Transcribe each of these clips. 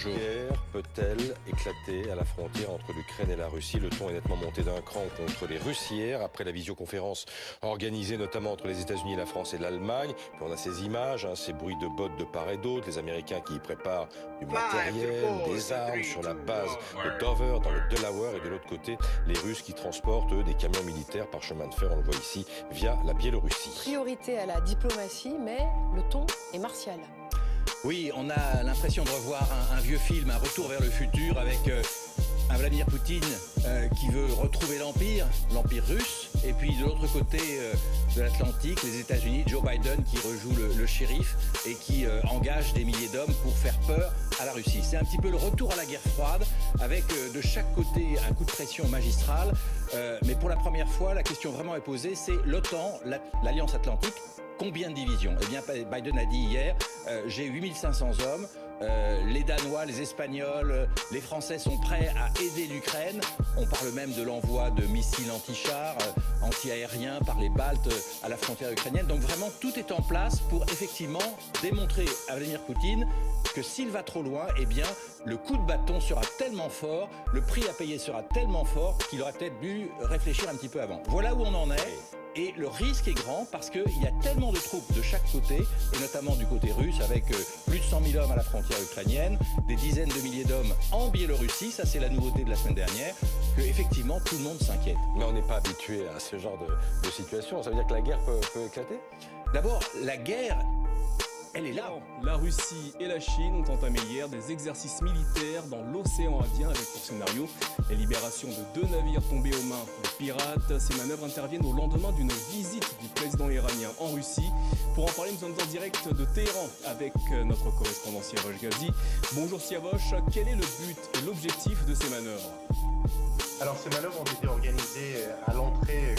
La guerre peut-elle éclater à la frontière entre l'Ukraine et la Russie? Le ton est nettement monté d'un cran contre les Russes hier, après la visioconférence organisée notamment entre les États-Unis, la France et l'Allemagne. Puis on a ces images, ces bruits de bottes de part et d'autre, les Américains qui y préparent du matériel, des armes sur la base de Dover dans le Delaware, et de l'autre côté, les Russes qui transportent eux, des camions militaires par chemin de fer, on le voit ici, via la Biélorussie. Priorité à la diplomatie, mais le ton est martial. Oui, on a l'impression de revoir un vieux film, un retour vers le futur, avec un Vladimir Poutine qui veut retrouver l'Empire russe, et puis de l'autre côté de l'Atlantique, les États-Unis, Joe Biden qui rejoue le shérif et qui engage des milliers d'hommes pour faire peur à la Russie. C'est un petit peu le retour à la guerre froide, avec de chaque côté un coup de pression magistral, mais pour la première fois, la question vraiment est posée, c'est l'OTAN, l'Alliance Atlantique. Combien de divisions? Eh bien, Biden a dit hier, j'ai 8500 hommes, les Danois, les Espagnols, les Français sont prêts à aider l'Ukraine. On parle même de l'envoi de missiles anti-chars, anti-aériens par les Baltes à la frontière ukrainienne. Donc vraiment, tout est en place pour effectivement démontrer à Vladimir Poutine que s'il va trop loin, eh bien, le coup de bâton sera tellement fort, le prix à payer sera tellement fort qu'il aurait peut-être dû réfléchir un petit peu avant. Voilà où on en est. Et le risque est grand parce qu'il y a tellement de troupes de chaque côté, et notamment du côté russe, avec plus de 100 000 hommes à la frontière ukrainienne, des dizaines de milliers d'hommes en Biélorussie, ça c'est la nouveauté de la semaine dernière, que effectivement tout le monde s'inquiète. Mais on n'est pas habitué à ce genre de situation, ça veut dire que la guerre peut éclater? D'abord, la guerre, elle est là. La Russie et la Chine ont entamé hier des exercices militaires dans l'océan Indien avec pour scénario la libération de 2 navires tombés aux mains de pirates. Ces manœuvres interviennent au lendemain d'une visite du président iranien en Russie. Pour en parler, nous sommes en direct de Téhéran avec notre correspondant Siavosh Ghazi. Bonjour Siavosh, quel est le but et l'objectif de ces manœuvres? Alors ces manœuvres ont été organisées à l'entrée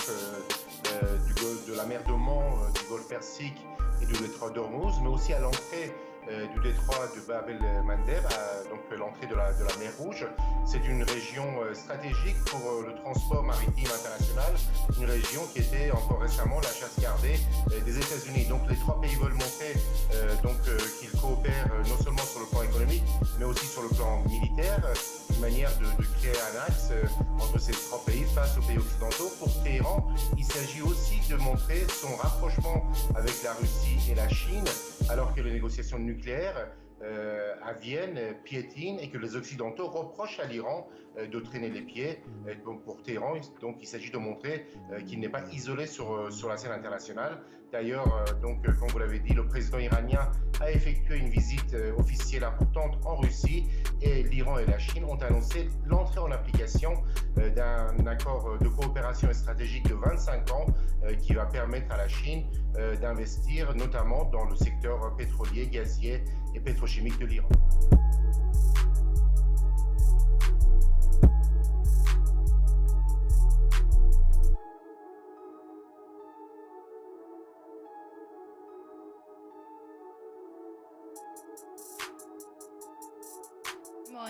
de la mer d'Oman, du golfe Persique et du détroit d'Ormuz, mais aussi à l'entrée du détroit de Bab el-Mandeb, donc l'entrée de la mer Rouge. C'est une région stratégique pour le transport maritime international, une région qui était encore récemment la chasse gardée des États-Unis. Donc les trois pays veulent montrer qu'ils coopèrent non seulement sur le plan économique, mais aussi sur le plan militaire, une manière de créer un axe entre ces trois pays face aux pays occidentaux. Pour Téhéran, il s'agit aussi de montrer son rapprochement avec la Russie et la Chine, alors que les négociations nucléaires à Vienne piétinent et que les Occidentaux reprochent à l'Iran de traîner les pieds. Donc pour Téhéran, donc, il s'agit de montrer qu'il n'est pas isolé sur la scène internationale. D'ailleurs, comme vous l'avez dit, le président iranien a effectué une visite officielle importante en Russie, et l'Iran et la Chine ont annoncé l'entrée en application d'un accord de coopération stratégique de 25 ans qui va permettre à la Chine d'investir notamment dans le secteur pétrolier, gazier et pétrochimique de l'Iran.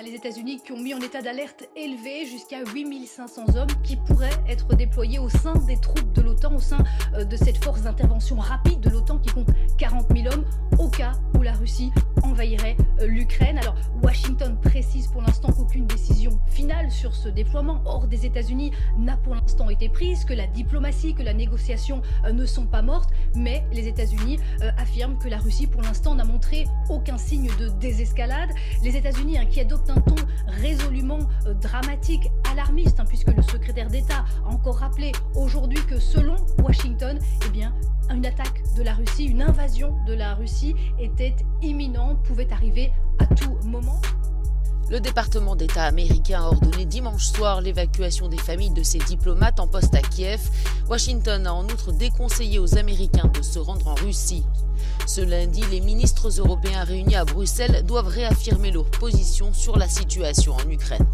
Les États-Unis qui ont mis en état d'alerte élevé jusqu'à 8500 hommes qui pourraient être déployés au sein des troupes de l'OTAN, au sein de cette force d'intervention rapide de l'OTAN qui compte 40 000 hommes au cas où la Russie envahirait l'Ukraine. Alors Washington précise pour l'instant qu'aucune décision finale sur ce déploiement hors des États-Unis n'a pour l'instant été prise, que la diplomatie, que la négociation ne sont pas mortes, mais les États-Unis affirment que la Russie pour l'instant n'a montré aucun signe de désescalade. Les États-Unis qui adoptent un ton résolument dramatique, alarmiste, puisque le secrétaire d'État a encore rappelé aujourd'hui que selon Washington, eh bien, une attaque de la Russie, une invasion de la Russie était imminente, pouvait arriver à tout moment. Le département d'État américain a ordonné dimanche soir l'évacuation des familles de ses diplomates en poste à Kiev. Washington a en outre déconseillé aux Américains de se rendre en Russie. Ce lundi, les ministres européens réunis à Bruxelles doivent réaffirmer leur position sur la situation en Ukraine.